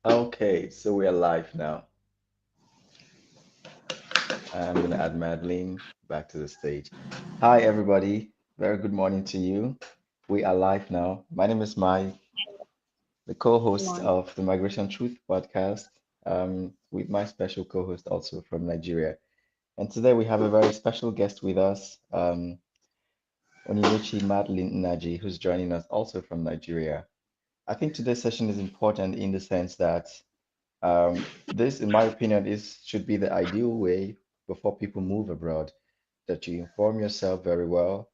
Okay, so we are live now. I'm going to add Madeline back to the stage. Hi, everybody. Very good morning to you. We are live now. My name is Mai, the co-host One. of the Migration Truth podcast, with my special co-host also from Nigeria. And today we have a very special guest with us, Onyinyechi Madeliene Nnaji, who's joining us also from Nigeria. I think today's session is important in the sense that this, in my opinion, is should be the ideal way before people move abroad, that you inform yourself very well,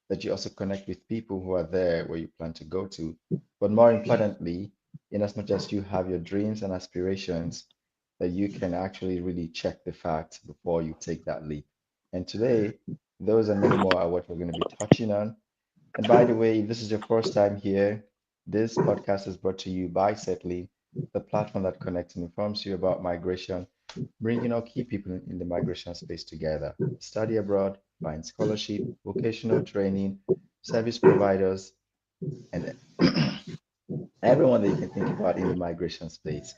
that you also connect with people who are there where you plan to go to. But more importantly, in as much as you have your dreams and aspirations, that you can actually really check the facts before you take that leap. And today, those and many more are what we're going to be touching on. And by the way, if this is your first time here, this podcast is brought to you by Setlinn, the platform that connects and informs you about migration, bringing all key people in the migration space together. Study abroad, find scholarship, vocational training, service providers, and everyone that you can think about in the migration space.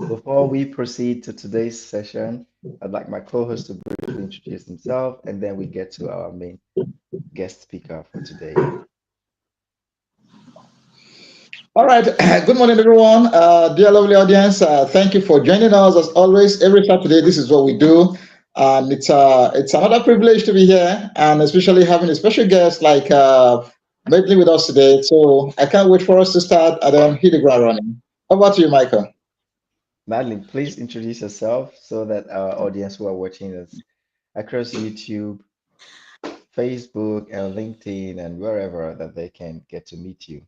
Before we proceed to today's session, I'd like my co-host to briefly introduce himself, and then we get to our main guest speaker for today. All right. Good morning, everyone. Dear lovely audience, thank you for joining us. As always, every Saturday, this is what we do. And it's another privilege to be here, and especially having a special guest like Medley with us today. So I can't wait for us to start and then hit the ground running. How about you, Michael? Madeline, please introduce yourself so that our audience who are watching us across YouTube, Facebook, and LinkedIn, and wherever that they can get to meet you.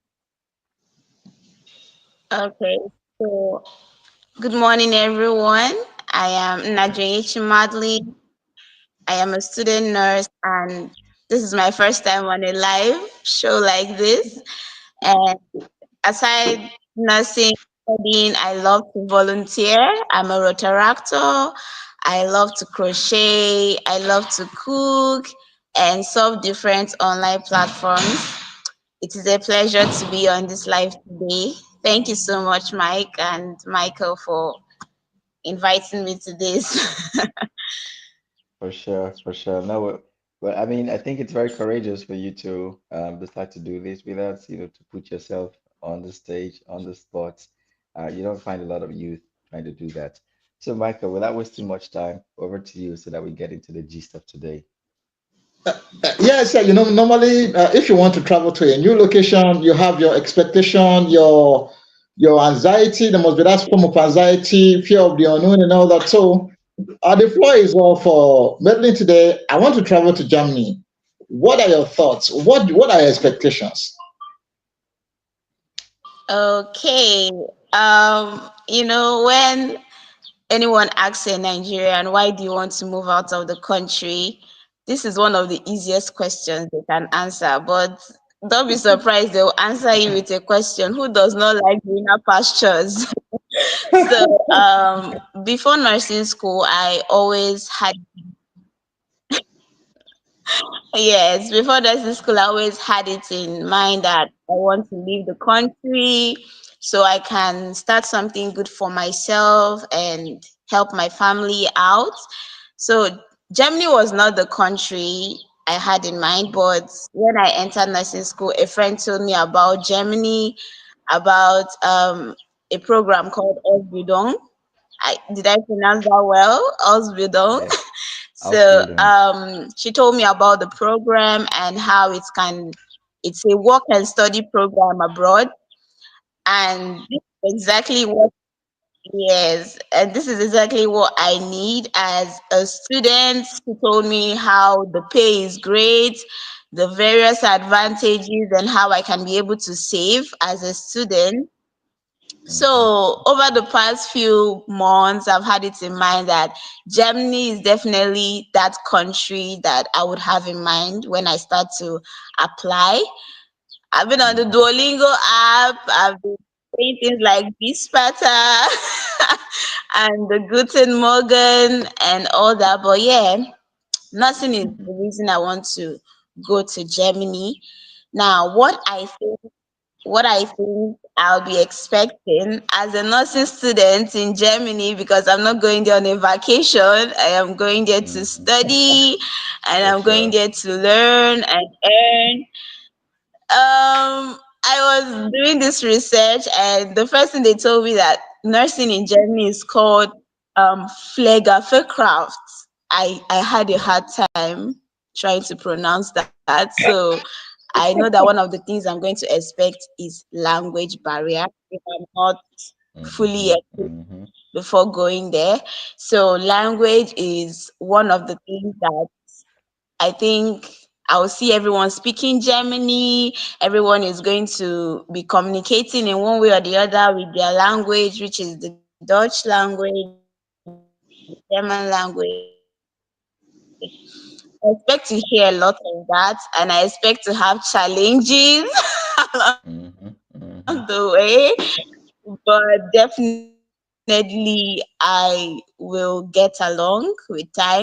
Okay, so good morning, everyone. I am Nnaji Onyinyechi Madeliene. I am a student nurse, and this is my first time on a live show like this. And aside nursing, studying, I love to volunteer. I'm a rotaractor. I love to crochet. I love to cook and solve different online platforms. It is a pleasure to be on this live today. Thank you so much, Mike and Michael, for inviting me to this. For sure, for sure. No, but I mean, I think it's very courageous for you to decide to do this with us, to put yourself on the stage, on the spot. You don't find a lot of youth trying to do that. So, Michael, without wasting much time, over to you so that we get into the gist of today. Yes, normally if you want to travel to a new location, you have your expectation, your anxiety. There must be that form of anxiety, fear of the unknown, and all that. So, the floor is all for Medellin today. I want to travel to Germany. What are your thoughts? What are your expectations? Okay. When anyone asks a Nigerian, why do you want to move out of the country? This is one of the easiest questions they can answer, but don't be surprised they'll answer you with a question, who does not like greener pastures? So, before nursing school, I always had, yes, before nursing school, I always had it in mind that I want to leave the country so I can start something good for myself and help my family out. So, Germany was not the country I had in mind, but when I entered nursing school, a friend told me about Germany, about a program called Ausbildung. Did I pronounce that well? Ausbildung. Yes, So Ausbildung. she told me about the program and how it's a work and study program abroad. And this is exactly what, yes, and this is exactly what I need as a student. She told me how the pay is great, the various advantages, and how I can be able to save as a student. Hmm. So over the past few months, I've had it in mind that Germany is definitely that country that I would have in mind when I start to apply. I've been on the Hmm. Duolingo app. I've been saying things like Bispata and the Guten Morgen and all that. But yeah, nothing is the reason I want to go to Germany. Now, what I think what I think I'll be expecting as a nursing student in Germany, because I'm not going there on a vacation. I am going there to Hmm. study, and For I'm going sure. there to learn and earn. I was doing this research, and the first thing they told me that nursing in Germany is called Pflegerfachkraft. I had a Yeah. hard time trying to pronounce that. So I know that one of the things I'm going to expect is language barrier if I'm not fully Hmm. equipped Hmm. before going there. So language is one of the things that I think I'll see everyone speaking Germany. Everyone is going to be communicating in one way or the other with their language, which is the Dutch language, the German language. I expect to hear a lot of that, and I expect to have challenges along the way, but definitely Hmm. Hmm. I will get along with time.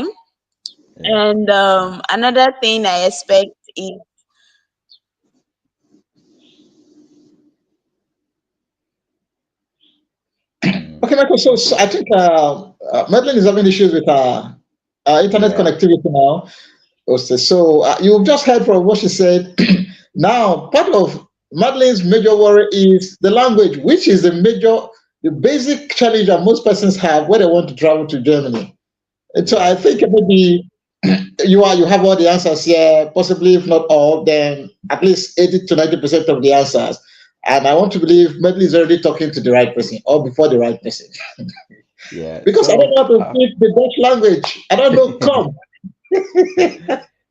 And Yeah. another Yeah. thing I expect is Mm. Okay, Michael. So I think Madeline is having issues with her internet Yeah. connectivity now. Also, so you've just heard from what she said. Now, part of Madeline's major worry is the language, which is the basic challenge that most persons have when they want to travel to Germany. And so I Yeah. think maybe you have all the answers here, possibly if not all, then at least 80 to 90% of the answers. And I want to believe Medley is already talking to the right person or before the right person. Yeah. Because I don't So, know how to speak the Dutch language. I don't know come.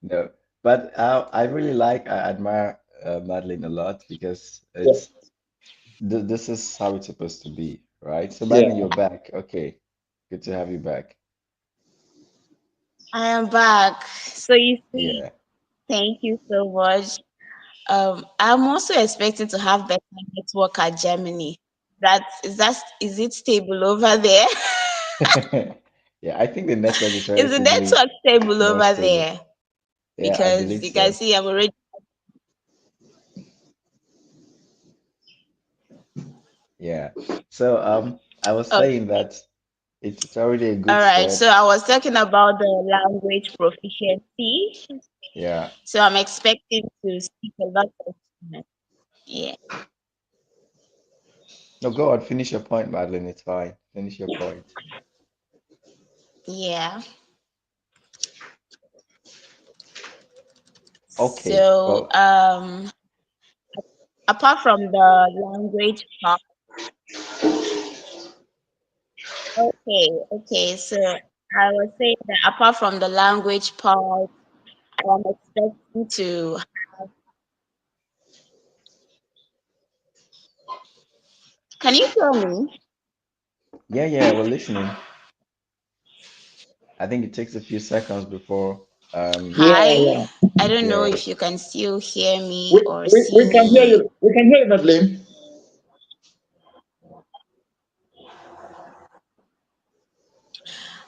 no, but I really I admire Madeline a lot because Yeah, this is how it's supposed to be, right? So, Madeline, yeah. you're back. Okay, good to have you back. I am back. So you see, Yeah. thank you so much. I'm also expecting to have better network at Germany. Is it stable over there? Yeah, I think the network is Is the relatively network stable more over stable. there? Yeah, I Because believe you can so. see I'm already. Yeah. So, I was Oh, saying that it's already a all good right. start. So I was talking about the language proficiency. Yeah. So I'm expecting to speak a lot of. Yeah, No, go on, finish your point, Madeline. It's fine. Finish your point. yeah. Okay. So Well, apart from the language part, okay. So I was saying that apart from the language part, I'm expecting to. Can you hear me? yeah, yeah, we're listening. I think it takes a few seconds before Yeah, Hi. yeah. I don't know yeah. if you can still hear me We, or we, see we can hear me. you. We can hear you, Madeline.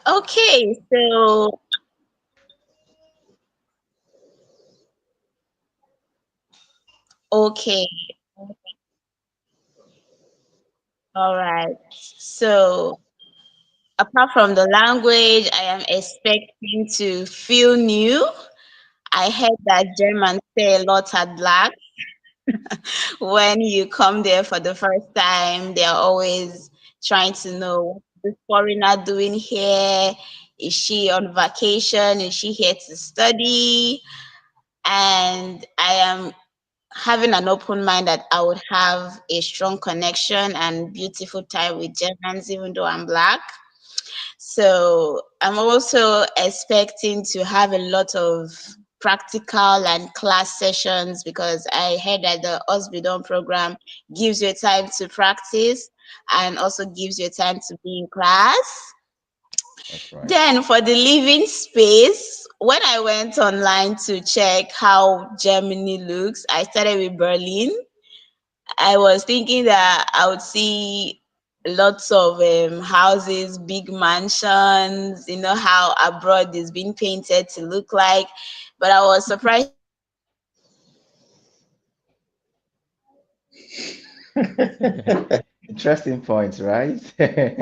Okay, so okay, all right. So apart from the language, I am expecting to feel new. I heard that Germans say a lot at black. When you come there for the first time, they're always trying to know what this foreigner doing here. Is she on vacation? Is she here to study? And I am having an open mind that I would have a strong connection and beautiful time with Germans, even though I'm black. So I'm also expecting to have a lot of practical and class sessions because I heard that the Osbidon program gives you time to practice and also gives you time to be in class. That's right. Then for the living space, when I went online to check how Germany looks, I started with Berlin. I was thinking that I would see lots of houses, big mansions, you know how abroad is being painted to look like. But I was surprised to see that Germany is actually Interesting points, right? Yeah,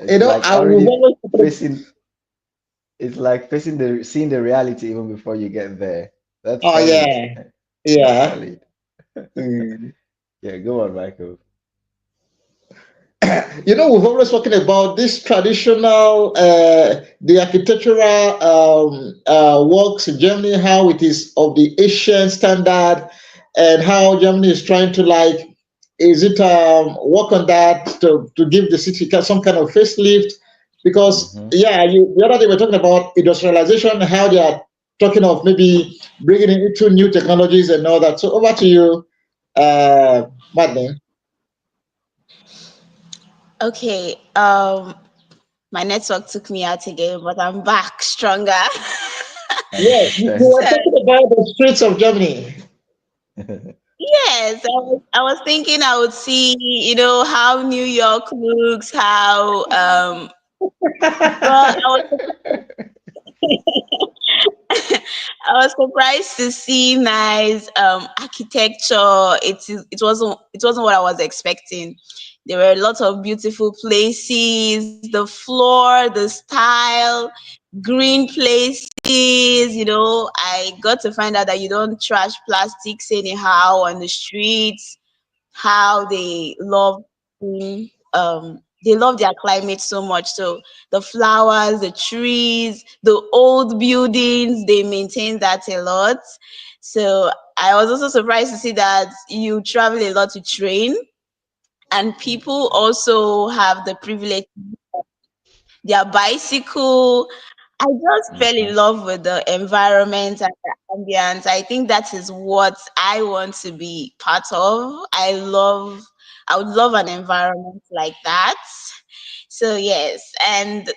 You it's know, like I was already always facing, it's like facing seeing the reality even before you get there. That's oh solid. yeah, That's yeah. solid. Mm. Yeah, go on, Michael. You know, we've always spoken about this traditional, the architectural works in Germany, how it is of the Asian standard, and how Germany is trying to like, is it work on that to give the city some kind of facelift? Because Mm-hmm. yeah, the other day we are talking about industrialization, how they are talking of maybe bringing in into new technologies and all that. So over to you, Madeline. Okay. My network took me out again, but I'm back stronger. Yeah, you Understand. were So talking about the streets of Germany. yes, I was thinking I would see, how New York looks, how well, I was surprised to see nice architecture. It wasn't what I was expecting. There were a lot of beautiful places, the floor, the style, green places. I got to find out that you don't trash plastics anyhow on the streets, how they love their climate so much. So the flowers, the trees, the old buildings, they maintain that a lot. So I was also surprised to see that you travel a lot to train, and people also have the privilege, their bicycle. I just fell Mm-hmm. in love with the environment and the ambience. I think that is what I want to be part of. I would love an environment like that. So yes, and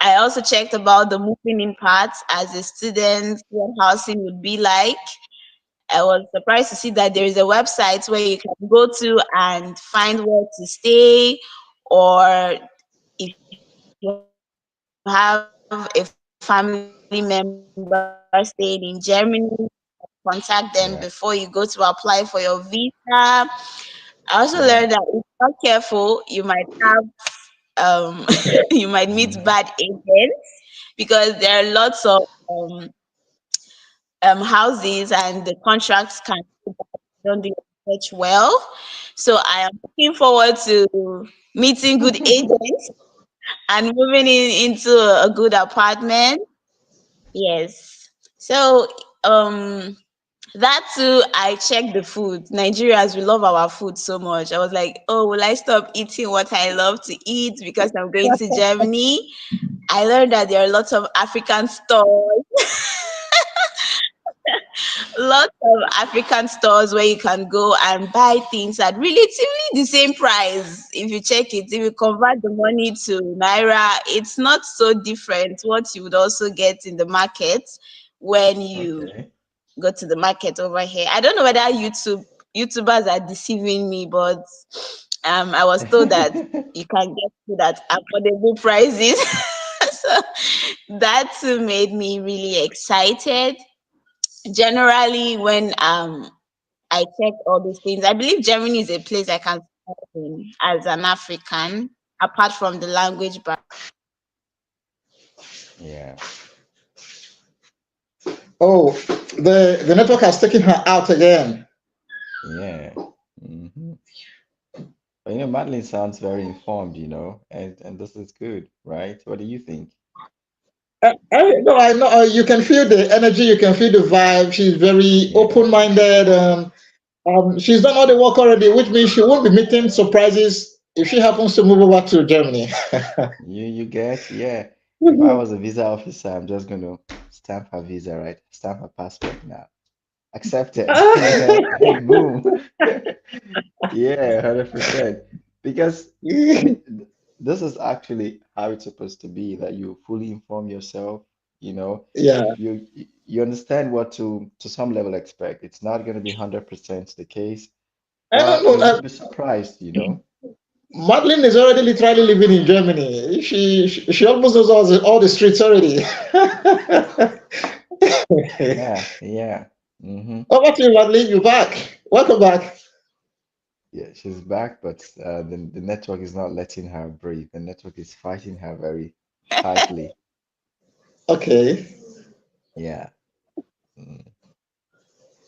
I also checked about the moving in parts as a student, what housing would be like. I was surprised to see that there is a website where you can go to and find where to stay, or if you have a family member staying in Germany, contact them before you go to apply for your visa. I Yeah. also learned that if you're not careful, you might have Yeah. you might meet bad Mm-hmm. agents, because there are lots of houses, and the contracts can don't do your research well. So I am looking forward to meeting good agents and moving into a good apartment. Yes. So that too, I checked the food. Nigerians, we love our food so much. I was like, oh, will I stop eating what I love to eat because I'm going to Germany? I learned that there are lots of African stores, lots of African stores where you can go and buy things at relatively the same price. If you check it, if you convert the money to naira, it's not so different what you would also get in the market when you Okay. go to the market over here. I don't know whether YouTubers are deceiving me, but I was told that you can get food at affordable prices. So that too made me really excited. Generally, when I check all these things, I believe Germany is a place I can survive in as an African, apart from the language Yeah. Oh, the network has taken her out again. Yeah. Mm-hmm. But Madeline sounds very informed, and this is good, right? What do you think? I know. You can feel the energy. You can feel the vibe. She's very Yeah. open-minded. She's done all the work already, which means she won't be meeting surprises if she happens to move over to Germany. You get, yeah. If I was a visa officer, I'm just gonna stamp her visa, right? Stamp her passport now. Accepted. And boom. Yeah, 100%. Because I mean, this is actually how it's supposed to be, that you fully inform yourself, you know, Yeah. you understand what to some level expect. It's not going to be 100% the case, I don't but know. you won't be surprised. Madeline is already literally living in Germany. She almost knows all the streets already. Yeah, yeah. Mm-hmm. Over to you, Madeline. You're back. Welcome back. Yeah, she's back, but the network is not letting her breathe. The network is fighting her very tightly. Okay. Yeah. Mm.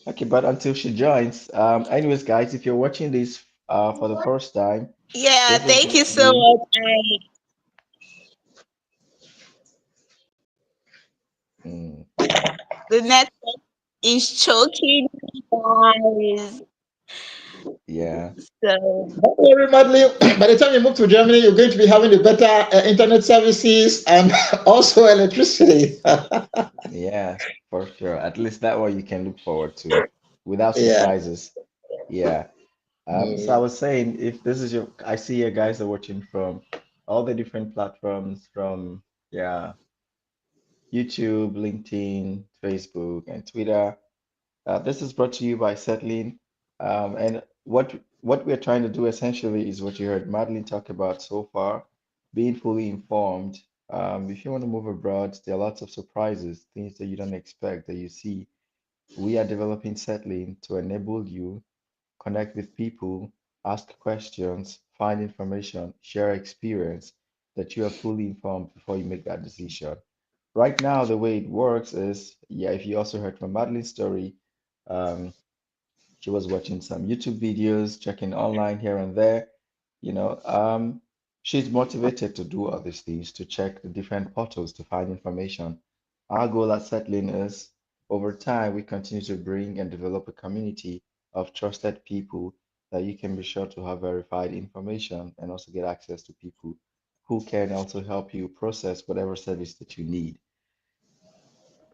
Okay, but until she joins, anyways, guys, if you're watching this for the first time, Yeah, this is thank going you to so be much. mm, The network is choking me, guys. yeah, So Don't worry, Madeline. By the time you move to Germany, you're going to be having the better internet services and also electricity. yeah, for sure. At least that one you can look forward to without Yeah. surprises. Yeah. So I Mm. was saying, if this is your, I see you guys are watching from all the different platforms from, yeah, YouTube, LinkedIn, Facebook, and Twitter. This is brought to you by Setlinn. And what we're trying to do essentially is what you heard Madeline talk about so far, being fully informed. If you want to move abroad, there are lots of surprises, things that you don't expect that you see. We are developing Setlinn to enable you connect with people, ask questions, find information, share experience that you are fully informed before you make that decision. Right now, the way it works is, yeah, if you also heard from Madeline's story, um, she was watching some YouTube videos, checking online here and there. You know, she's motivated to do all these things, to check the different portals to find information. Our goal at Setlinn is over time, we continue to bring and develop a community of trusted people that you can be sure to have verified information and also get access to people who can also help you process whatever service that you need.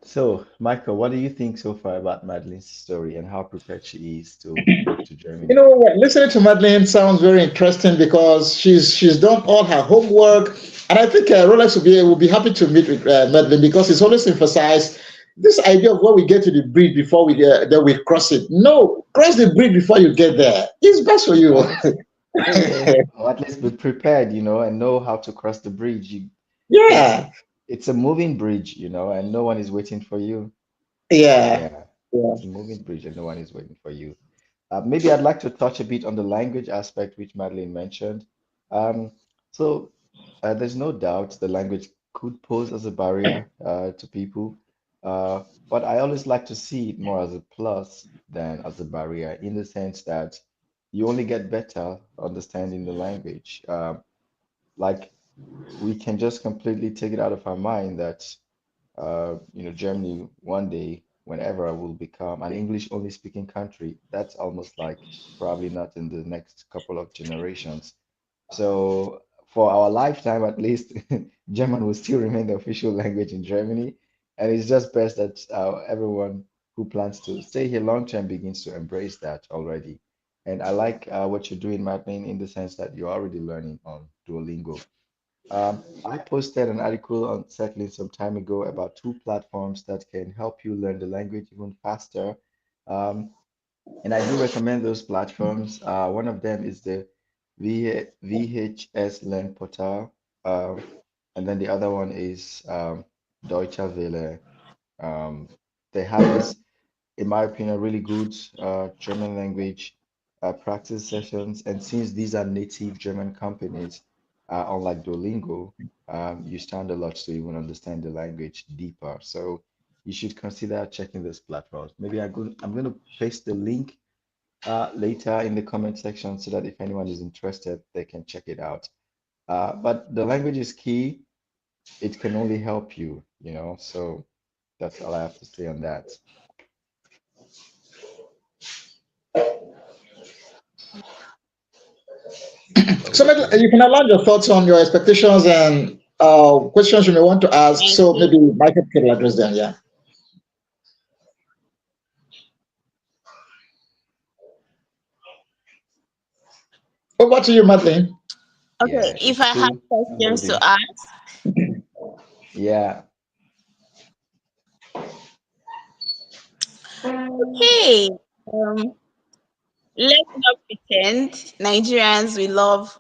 So, Michael, what do you think so far about Madeline's story and how prepared she is to move to You Germany? know what? Listening to Madeline sounds very interesting because she's done all her homework, and I think Rolex will be happy to meet with Madeline because it's always emphasized this idea of when we get to the bridge before we then we cross it. No, cross the bridge before you get there. It's best for you. Right? Or at least be prepared, and know how to cross the bridge. Because Yeah, it's a moving bridge, and no one is waiting for you. yeah, Yeah, yeah. it's a moving bridge and no one is waiting for you. Maybe I'd like to touch a bit on the language aspect, which Madeline mentioned. Um, so there's no doubt the language could pose as a barrier to people, but I always like to see it more as a plus than as a barrier in the sense that you only get better understanding the language. Like we can just completely take it out of our mind that Germany one day, whenever will become an English only speaking country, that's almost like probably not in the next couple of generations. So for our lifetime, at least, German will still remain the official language in Germany. And it's just best that everyone who plans to stay here long term begins to embrace that already. And I like what you're doing, Madeline, in the sense that you're already learning on Duolingo. I posted an article on Setlinn some time ago about two platforms that can help you learn the language even faster. Um, and I do recommend those platforms. One of them is the VHS Learn Portal, and then the other one is Deutsche Welle. Um, they have this, in my opinion, really good German language practice sessions. And since these are native German companies, unlike Duolingo, you stand a lot to even understand the language deeper. So you should consider checking these platforms. Maybe I'm going to paste the link later in the comment section so that if anyone is interested, they can check it out. But the language is key. It can only help you. So that's all I have to say on that. So Okay. you can align your thoughts on your expectations and questions you may want to ask. thank So you. maybe Michael can address them. Yeah. Over to you, Madeline. Okay, Yeah, if it's I have still questions to loading. ask, Yeah. okay. Um, let's not pretend Nigerians we love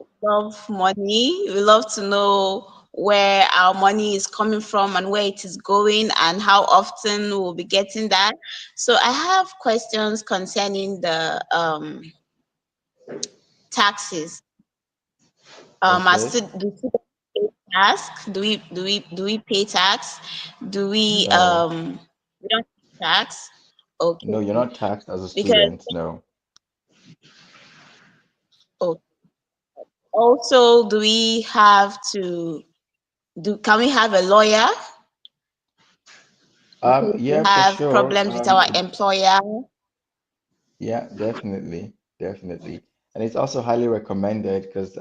money. We love to know where our money is coming from and where it is going and how often we'll be getting that. So I have questions concerning the taxes. Okay. Do students pay tax? Do we pay tax? Do No, we don't pay tax? Okay. no, you're not taxed as a Because student. No. oh, also do we have to do can we have a lawyer in case we Yeah, for have sure. problems with our employer? Yeah, definitely, definitely. And it's also highly recommended because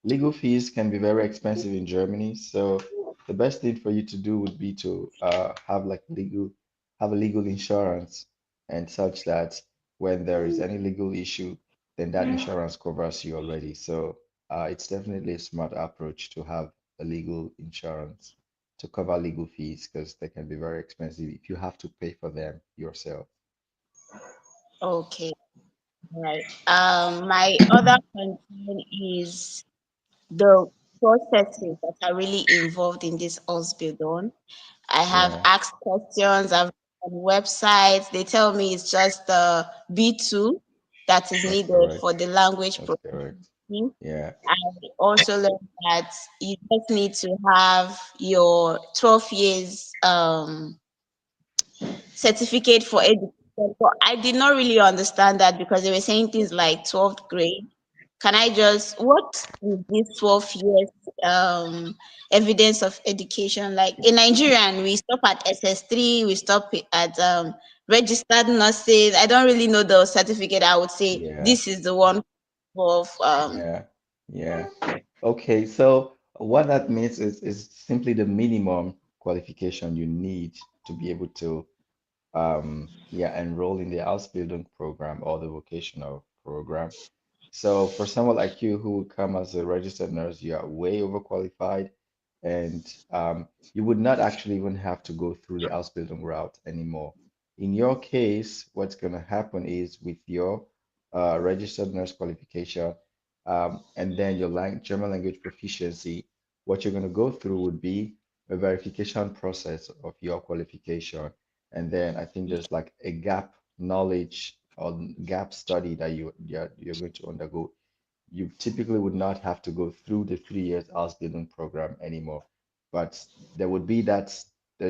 legal fees can be very expensive in Germany. So the best thing for you to do would be to have a legal insurance and such that when there is any legal issue, then that insurance covers you already. So it's definitely a smart approach to have a legal insurance to cover legal fees because they can be very expensive if you have to pay for them yourself. Okay, right. My other concern is the processes that are really involved in this Ausbildung. I have Yeah, asked questions, I've on websites, they tell me it's just the B2 that is that's needed correct. for the language That's correct. proficiency. Yeah, I also learned that you just need to have your 12 years certificate for education. But I did not really understand that because they were saying things like 12th grade. Can I just, what is this 12 years evidence of education? Like in Nigerian, we stop at SS3, we stop at registered nurses. I don't really know the certificate. I would say yeah, this is the one of yeah, yeah. Okay, so what that means is simply the minimum qualification you need to be able to yeah, enroll in the Ausbildung program or the vocational program. So for someone like you who would come as a registered nurse, you are way overqualified, and you would not actually even have to go through the Ausbildung route anymore. In your case, what's going to happen is with your registered nurse qualification and then your German language proficiency, what you're going to go through would be a verification process of your qualification. And then I think there's like a gap knowledge or gap study that you're going to undergo. You typically would not have to go through the 3 years Ausbildung program anymore. But there would be there's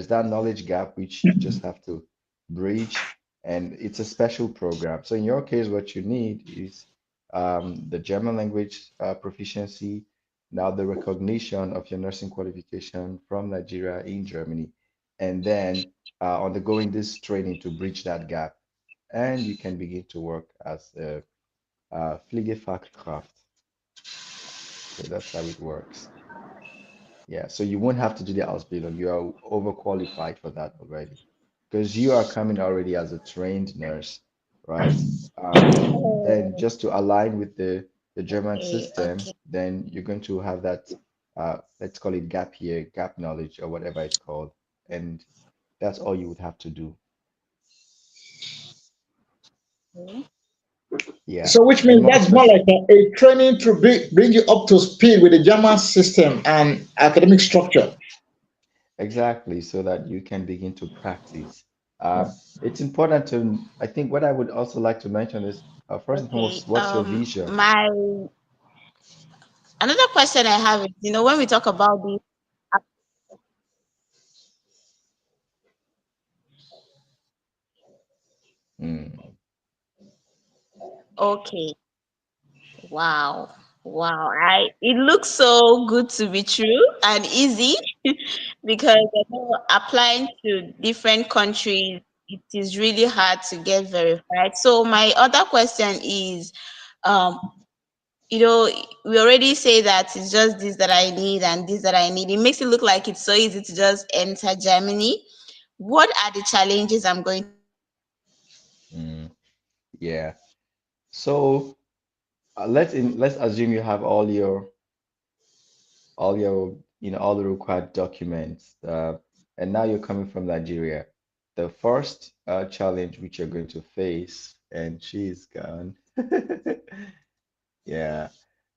that knowledge gap which you just have to bridge, and it's a special program. So in your case, what you need is the German language proficiency, now the recognition of your nursing qualification from Nigeria in Germany, and then undergoing this training to bridge that gap. And you can begin to work as a Pflegefachkraft. So that's how it works. Yeah, so you won't have to do the Ausbildung. You are overqualified for that already because you are coming already as a trained nurse, right? Then oh, just to align with the German okay, system, okay. then you're going to have that let's call it gap year, gap knowledge, or whatever it's called, and that's all you would have to do. Yeah, So, which and means more that's more spec like a training to bring you up to speed with the German system and academic structure. exactly, so that you can begin to practice. It's important to, I think what I would also like to mention is first and Okay. foremost, what's your vision? My another question I have is, when we talk about this, Mm, okay, wow, wow, it looks so good to be true and easy because I know applying to different countries, it is really hard to get verified. So my other question is, um, we already say that it's just this that I need and this that I need. It makes it look like it's so easy to just enter Germany. What are the challenges I'm going to face? mm, yeah. So let's assume you have all the required documents, and now you're coming from Nigeria. The first challenge which you're going to face, and she's gone. Yeah.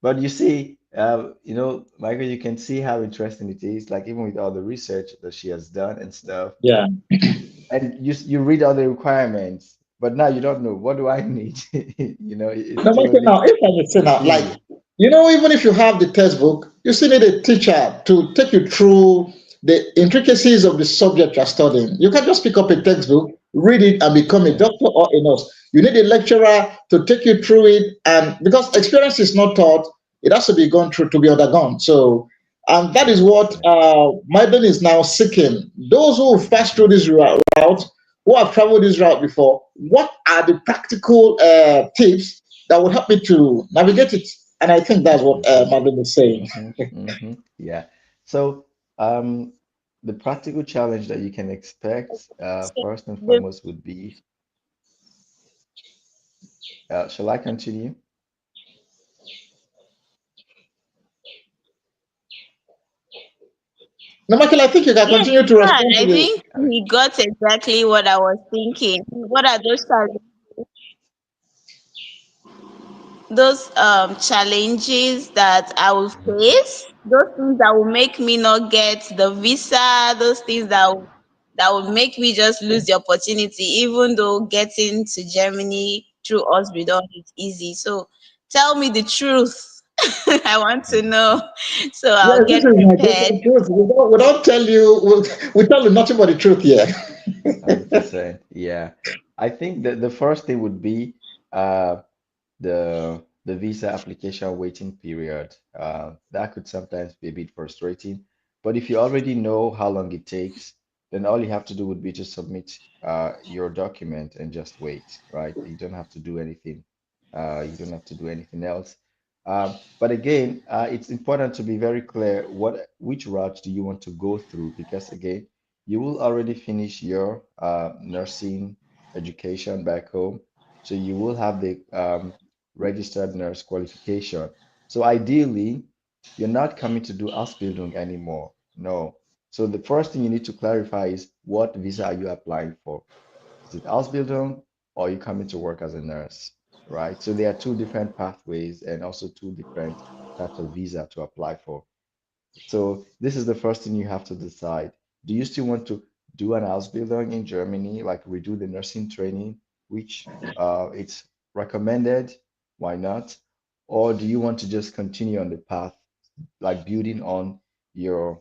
But you see, Michael, you can see how interesting it is. Like even with all the research that she has done and stuff, Yeah. and you read all the requirements, but now you don't know what do I need. It's Now, still a Michael, bit now, if I may say now, like, confusing. even if you have the textbook, you still need a teacher to take you through the intricacies of the subject you're studying. You can't just pick up a textbook, read it, and become a Yeah, doctor or a nurse. You need a lecturer to take you through it, and because experience is not taught, it has to be gone through to be undergone. So, and that is yeah, what yeah. Maiden is now seeking. Those who have passed through Hmm. this route, who have traveled this route before, what are the practical tips that would help me to navigate it? And I think that's what Hmm. Madeline is saying. Yeah. So, um, the practical challenge that you can expect, So first and the foremost, would be, shall I continue? Now, Michael, I think you can yes, continue to God, respond to I the. think Okay. he got exactly what I was thinking. What are those challenges that I will Mhm. face? Those things that will make me not get the visa, those things that will make me just lose the opportunity, even though getting to Germany through Osbridon is easy. So tell me the truth. I want to know. So Yeah, I'll this get is my prepared. the truth. We don't tell you, we tell you nothing but the truth here. 100%. Yeah. I think that the first thing would be uh, the visa application waiting period. That could sometimes be a bit frustrating, but if you already know how long it takes, then all you have to do would be to submit your document and just wait, right? You don't have to do anything. You don't have to do anything else. But again, it's important to be very clear which route do you want to go through, because again, you will already finish your nursing education back home, so you will have the registered nurse qualification. So ideally, you're not coming to do Ausbildung anymore. No. So the first thing you need to clarify is what visa are you applying for? Is it Ausbildung or are you coming to work as a nurse? Right? So there are two different pathways and also two different types of visa to apply for. So this is the first thing you have to decide. Do you still want to do an Ausbildung in Germany, like redo the nursing training, which it's recommended? Why not? Or do you want to just continue on the path, like building on your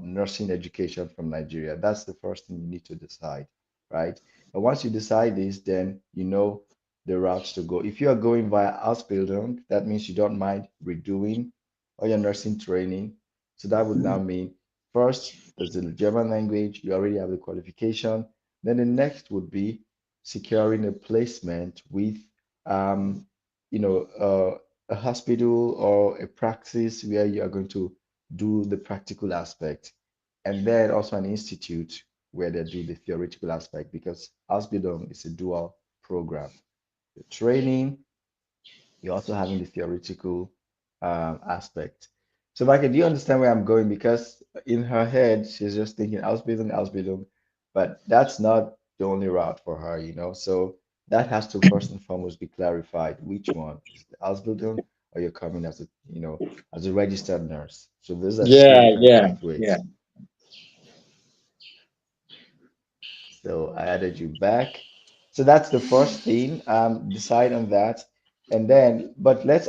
nursing education from Nigeria? That's the first thing you need to decide, right? And once you decide this, then you know the routes to go. If you are going via Ausbildung, that means you don't mind redoing all your nursing training. So that would now mean first, there's the German language, you already have the qualification. Then the next would be securing a placement with, um, a hospital or a practice where you are going to do the practical aspect. And then also an institute where they do the theoretical aspect, because Ausbildung is a dual program. The training, you're also having the theoretical aspect. So, Michael, do you understand where I'm going? Because in her head, she's just thinking Ausbildung, Ausbildung, but that's not the only route for her. So that has to first and foremost be clarified. Which one is the Ausbildung, or you're coming as a registered nurse? So those are two Yeah, different yeah, yeah. pathways. So I added you back. So that's the first thing. Decide on that. And then, but let's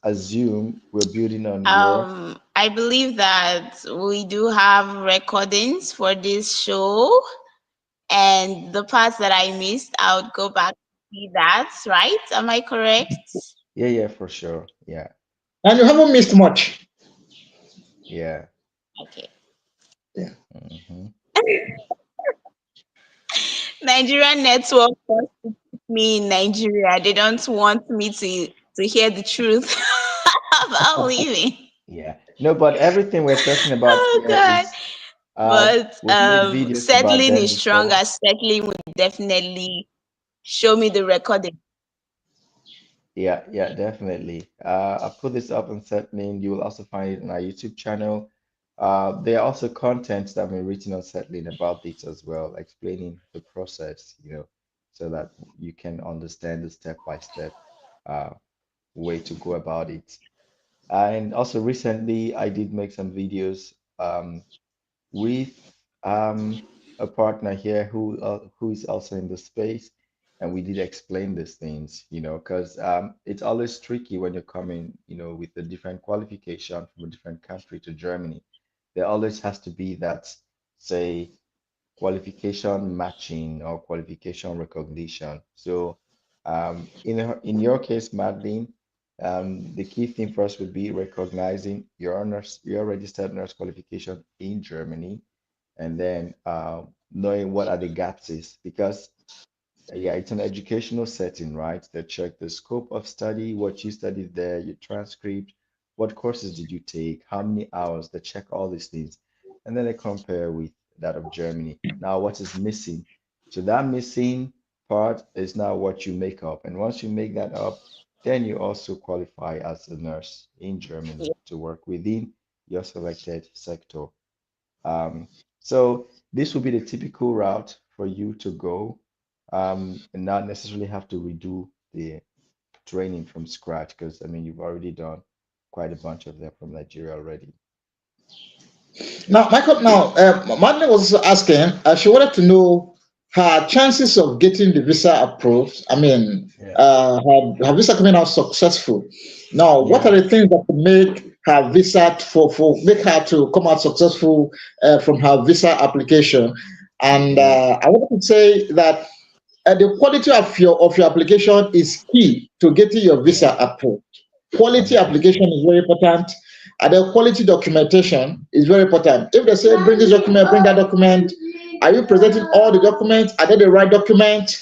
assume we're building on your. I believe that we do have recordings for this show, and the parts that I missed, I would go back to see that, right? Am I correct? Yeah, yeah, for sure. Yeah, And you haven't missed much. yeah. Okay. Yeah. Hmm. Nigerian network wants to keep me in Nigeria. They don't want me to hear the truth about leaving. Yeah. No, but everything we're talking about Oh here God. is But we've made videos about settling them is stronger. before. Settling will definitely show me the recording. Yeah, yeah, definitely. I put this up on Setlinn. You will also find it on our YouTube channel. There are also contents that have been written on Setlinn about this as well, explaining the process, so that you can understand the step-by-step uh, way to go about it. And also recently, I did make some videos with a partner here who is also in the space, and we did explain these things, because it's always tricky when you're coming, with a different qualification from a different country to Germany. There always has to be that, say, qualification matching or qualification recognition. So, in your case, Madeline, the key thing first would be recognizing your registered nurse qualification in Germany, and then knowing what are the gaps is, because yeah, it's an educational setting, right? They check the scope of study, what you studied there, your transcript, what courses did you take, how many hours. They check all these things, and then they compare with that of Germany. Now, what is missing? So that missing part is now what you make up, and once you make that up, then you also qualify as a nurse in Germany to work within your selected sector. Um, so this would be the typical route for you to go, and not necessarily have to redo the training from scratch, because I mean you've already done quite a bunch of them from Nigeria already. Now, Michael, now, Madeline was also asking, she wanted to know her chances of getting the visa approved. I mean, Yeah. her visa coming out successful. Now, what are Yeah. the things that could make her visa for make her to come out successful from her visa application? And Hmm. I wanted to say that the quality of your application is key to getting your Yeah. visa approved. Quality application 100%. is very important, and the quality documentation is very important. If they say bring this document, bring that document, are you presenting all the documents? Are they the right document?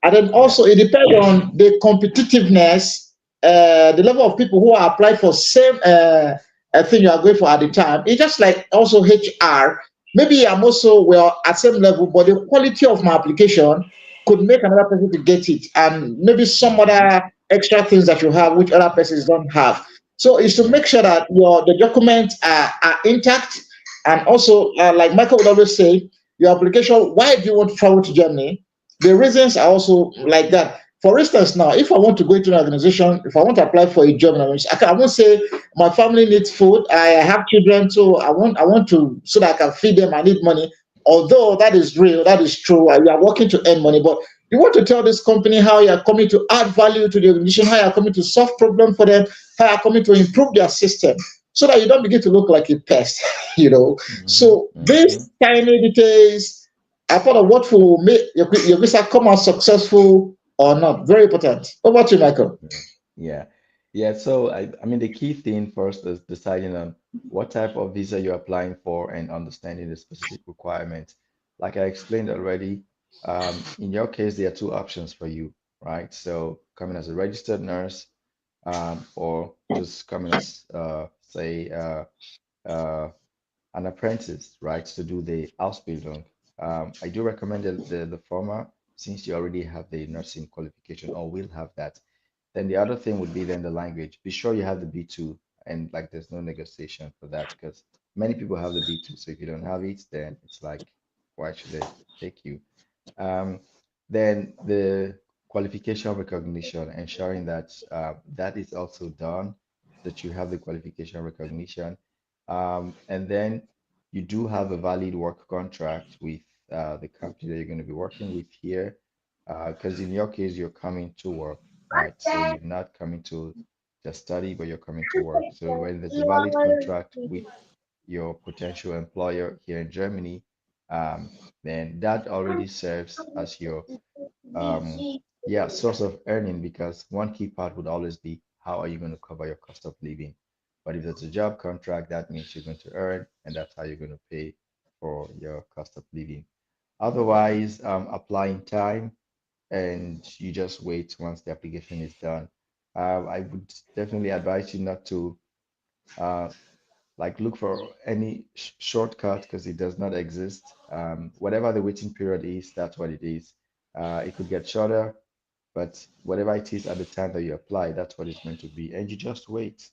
And then Yeah. also it depends on the competitiveness, the level of people who are applying for same thing you are going for at the time. It's just like also HR. Maybe I'm also well at same level, but the quality of my application could make another person to get it, and maybe some Hmm. other extra things that you have which other persons don't have. So it's to Yeah. make sure that the documents are intact, and also like Michael would always say, your application. Why do you want to travel to Germany? The reasons are also like that. For instance, now if I want to go into an organization, if I want to apply for a job, I won't say my family needs food. I have children, so I want to so that I can feed them. I need money. Although that is real, that is true. You are working to earn money, but you want to tell this company how you are coming to add value to the organization, how you are coming to solve problems for them, how you are coming to improve their system, so that you don't begin to look like a pest, you know. Hmm. So Hmm. these tiny details are part of what will make your visa come out successful or not. Very important. Over to you, Michael. Yeah. Yeah. Yeah. So I mean the key thing first is deciding on what type of visa you're applying for and understanding the specific requirements. Like I explained already, in your case, there are two options for you, right? So coming as a registered nurse, or just coming as say uh, an apprentice, right, to do the Ausbildung. I do recommend the former, since you already have the nursing qualification or will have that. Then the other thing would be then the language. Be sure you have the B2, and like there's no negotiation for that, because many people have the B2. So if you don't have it, then it's like, why should they take you? Um, then the qualification recognition, ensuring that that is also done, that you have the qualification recognition. And then you do have a valid work contract with the company that you're going to be working with here. Because in your case, you're coming to work, right? So you're not coming to just study, but you're coming to work. So when there's a valid contract with your potential employer here in Germany, um, then that already serves as your um, yeah, source of earning, because one key part would always be how are you going to cover your cost of living. But if it's a job contract, that means you're going to earn, and that's how you're going to pay for your cost of living. Otherwise, applying time and you just wait once the application is done. I would definitely advise you not to uh, like look for any shortcut, because it does not exist. Whatever the waiting period is, that's what it is. It could get shorter, but whatever it is at the time that you apply, that's what it's meant to be. And you just wait,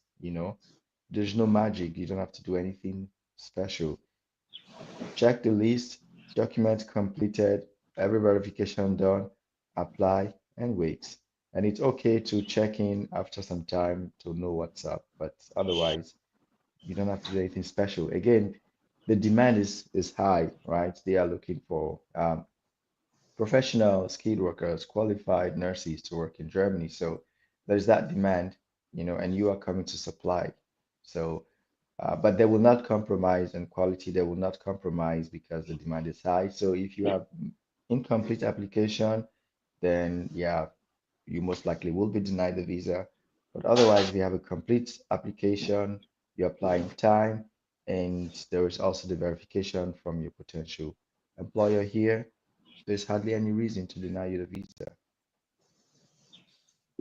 There's no magic. You don't have to do anything special. Check the list, document completed, every verification done, apply and wait. And it's okay to check in after some time to know what's up, but otherwise, you don't have to do anything special. Again, the demand is high, right? They are looking for professional skilled workers, qualified nurses to work in Germany. So there's that demand, and you are coming to supply. So, but they will not compromise on quality. They will not compromise because the demand is high. So if you have incomplete application, then yeah, you most likely will be denied the visa. But otherwise, if you have a complete application, you apply in time, and there is also the verification from your potential employer here, there's hardly any reason to deny you the visa.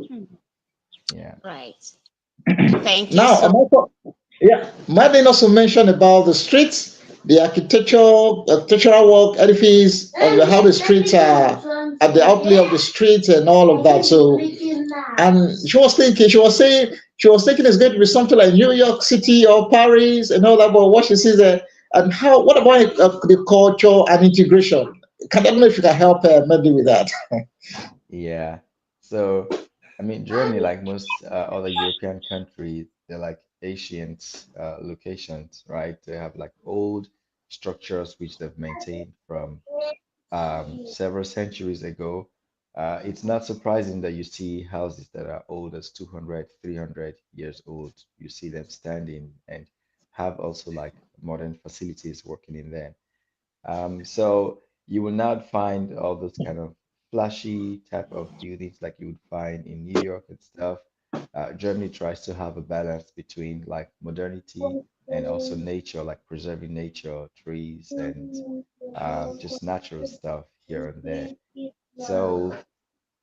Hmm. Yeah. Right. Thank you Now, so yeah, Madeline also mentioned about the streets, the architectural work, edifice, how the streets are at the outlay of the streets and all of that. So, and she was saying, it's going to be something like New York City or Paris and all that. But what she sees there, and what about the culture and integration? I don't know if you can help maybe with that. Yeah. So, I mean, Germany, like most other European countries, they're like ancient locations, right? They have like old structures which they've maintained from several centuries ago. It's not surprising that you see houses that are old as 200, 300 years old. You see them standing and have also like modern facilities working in them. So you will not find all those kind of flashy type of buildings like you would find in New York and stuff. Germany tries to have a balance between like modernity and also nature, like preserving nature, trees, and just natural stuff here and there. So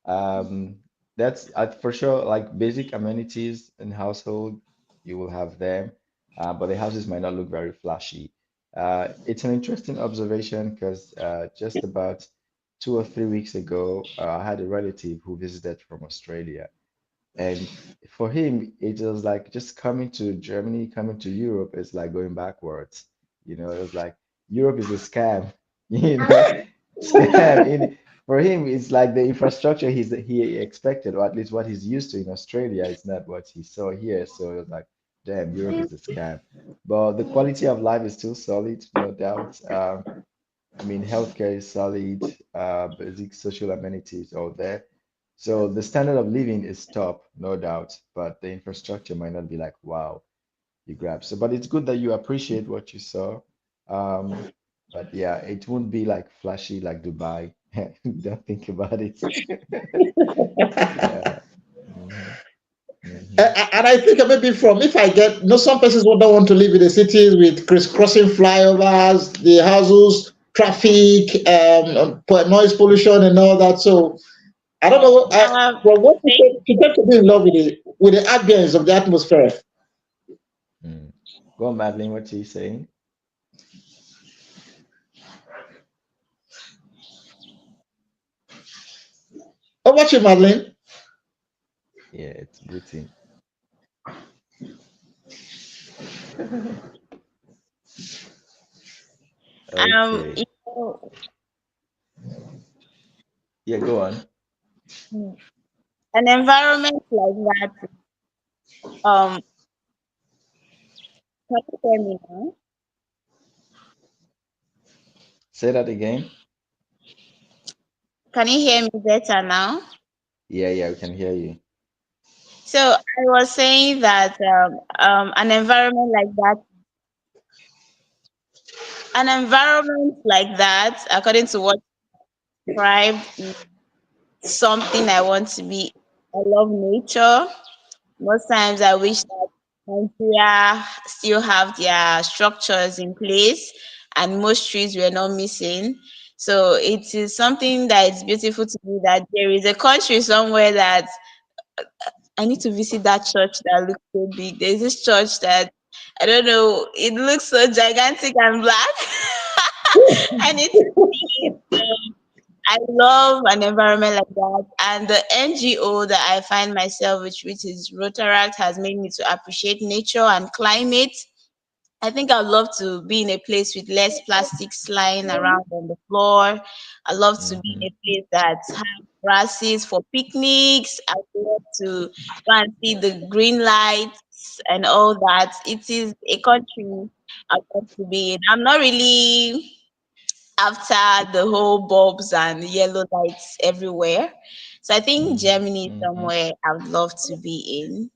um, that's for sure, like basic amenities in household, you will have them, but the houses might not look very flashy. It's an interesting observation because just about 2 or 3 weeks ago, I had a relative who visited from Australia, and for him, it was like just coming to Germany, coming to Europe is like going backwards. It was like Europe is a scam, scam. For him, it's like the infrastructure he expected, or at least what he's used to in Australia, is not what he saw here. So it was like, damn, Europe is a scam. But the quality of life is still solid, no doubt. I mean, healthcare is solid, basic social amenities all there. So the standard of living is top, no doubt, but the infrastructure might not be like, wow, you grab. So, but it's good that you appreciate what you saw. Um, but yeah, it won't be like flashy like Dubai. Don't think about it. Yeah. Hmm. Hmm. And I think maybe if I get, some persons don't want to live in the cities with crisscrossing flyovers, the houses, traffic, noise pollution, and all that. So I don't know. um Well, what thank she tends to be in love with the ambience of the atmosphere. Mm. Go on, Madeline, what are you saying? How about you, Madeline? Yeah, it's booting. you Okay. know, Yeah, go on. an environment like that, um can you hear me now? Say that again. Can you hear me better now? Yeah, yeah, we can hear you. So I was saying that an environment like that, according to what you described, is something I want to be. I love nature. Most times I wish that Nigeria still have their structures in place and most trees were not missing. So it is something that is beautiful to me that there is a country somewhere that I need to visit that church that looks so big. There's this church that I don't know, it looks so gigantic and black. I need to see it. I love an environment like that. And the NGO that I find myself with, which is Rotaract, has made me to appreciate nature and climate. I think I'd love to be in a place with less plastics lying around on the floor. I love to be Hmm. in a place that grasses for picnics. I love to go and see the green lights and all that. It is a country I want to be in. I'm not really after the whole bulbs and yellow lights everywhere. So I think Mm-hmm. Germany is Mm-hmm. somewhere I would love to be in.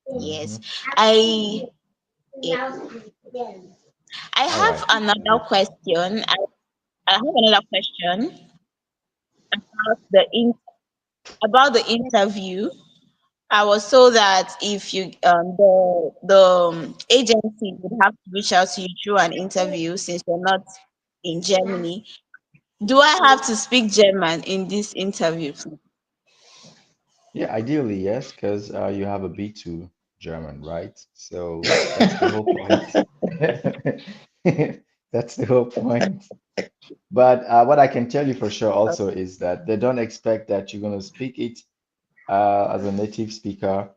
Mm-hmm. Yes. I yeah. I All right. have another Good. question. I have another question about the interview. I was told that if you the agency would have to reach out to you through an interview since you're not in Germany. Do I have to speak German in this interview, please? Yeah, ideally, yes, because you have a B2 German, right? So that's the whole point. That's the whole point. But what I can tell you for sure also is that they don't expect that you're going to speak it as a native speaker,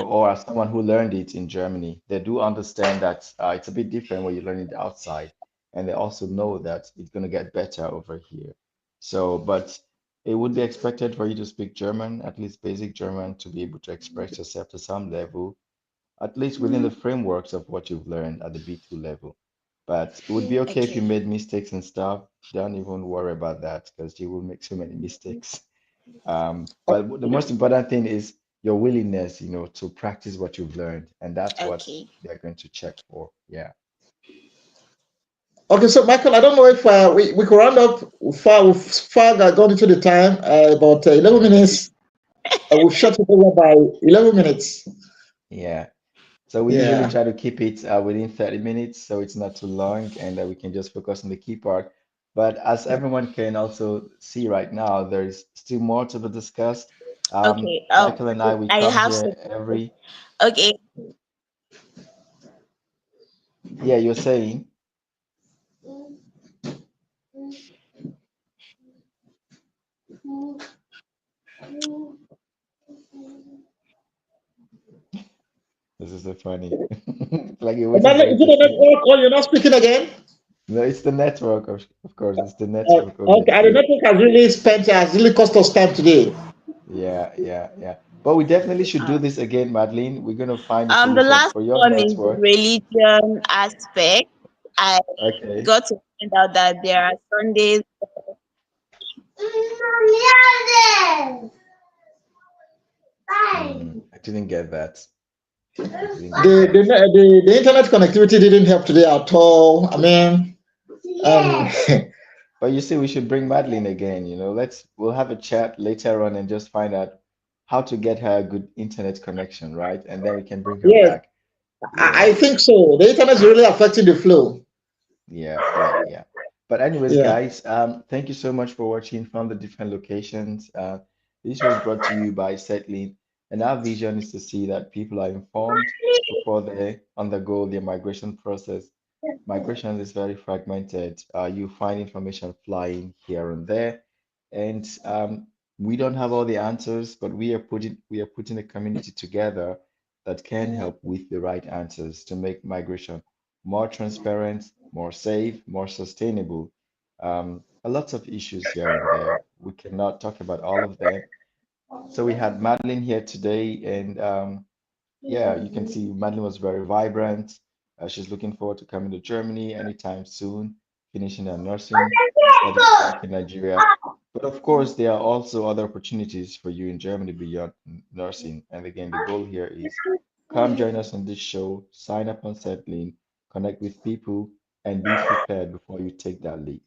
or as someone who learned it in Germany. They do understand that it's a bit different when you learn it outside, and they also know that it's going to get better over here. So, but it would be expected for you to speak German, at least basic German, to be able to express yourself to some level, at least within the frameworks of what you've learned at the B2 level. But it would be okay if you Okay. made mistakes and stuff. Don't even worry about that because you will make so many mistakes. But the most important thing is your willingness, to practice what you've learned, and that's what Okay. they're going to check for. Yeah. Okay, so Michael, I don't know if we could round up. We've far gone into the time, about 11 minutes. We've shut it over by 11 minutes. Yeah. So we usually Yeah. try to keep it within 30 minutes so it's not too long and that we can just focus on the key part. But as everyone can also see right now, there's still more to be discussed. Okay. Michael and I, we I come have here some. every, Okay. yeah, you're saying, this is so funny. Like you're waiting for Madeleine, it is it to the finish. network or you're not speaking again? No, it's the network, of course, it's the network, Okay, and the obviously. network has really cost us time today. Yeah, yeah, yeah. But we definitely should do this again, Madeline. We're going to find a The solution last for your one is the network. religion aspect. I Okay. got to find out that there are Sundays. I didn't get that. I didn't get The, the, that. the, the internet connectivity didn't help today at all. I mean, um, But you see, we should bring Madeline again, we'll have a chat later on and just find out how to get her a good internet connection, right? And then we can bring her yes, back. I Yeah. think so. The internet is really affecting the flow. Yeah, yeah, yeah. But anyways, Yeah. guys, thank you so much for watching from the different locations. This was brought to you by Setlinn, and our vision is to see that people are informed before they undergo their migration process. Migration is very fragmented. You find information flying here and there, and we don't have all the answers, but we are putting a community together that can help with the right answers to make migration more transparent, more safe, more sustainable. A lots of issues here and there. We cannot talk about all of them. So we had Madeline here today, and yeah, you can see Madeline was very vibrant. She's looking forward to coming to Germany anytime soon, finishing her nursing studies back in Nigeria. But of course, there are also other opportunities for you in Germany beyond nursing. And again, the goal here is come join us on this show, sign up on Setlinn, connect with people, and be prepared before you take that leap.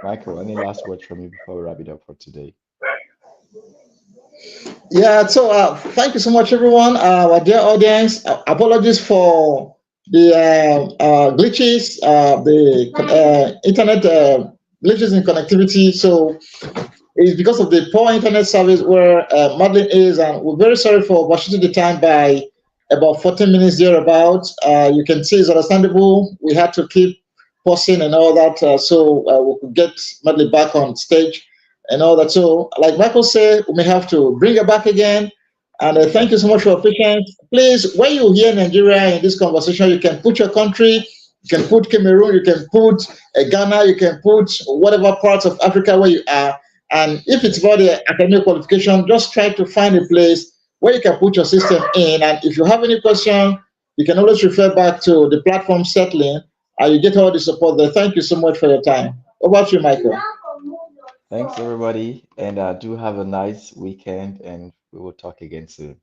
Michael, any last words from you before we wrap it up for today? Yeah, so thank you so much, everyone. Our dear audience, apologies for the glitches, the internet glitches in connectivity. So it's because of the poor internet service where Madeline is, and we're very sorry for overshooting the time by about 14 minutes thereabouts. You can see it's understandable. We had to keep pausing and all that, so we could get Madeline back on stage and all that. So, like Michael said, we may have to bring her back again. And thank you so much for your patience. Please, when you hear Nigeria in this conversation, you can put your country, you can put Cameroon, you can put Ghana, you can put whatever parts of Africa where you are, And if it's about the academic qualification, just try to find a place where you can put your system in. And if you have any question, you can always refer back to the platform Setlinn, and you get all the support there. Thank you so much for your time. Over to you, Michael. Thanks, everybody, and do have a nice weekend, and we will talk again soon.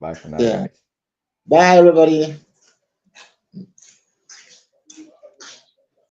Bye for now, Yeah. guys. Bye, everybody.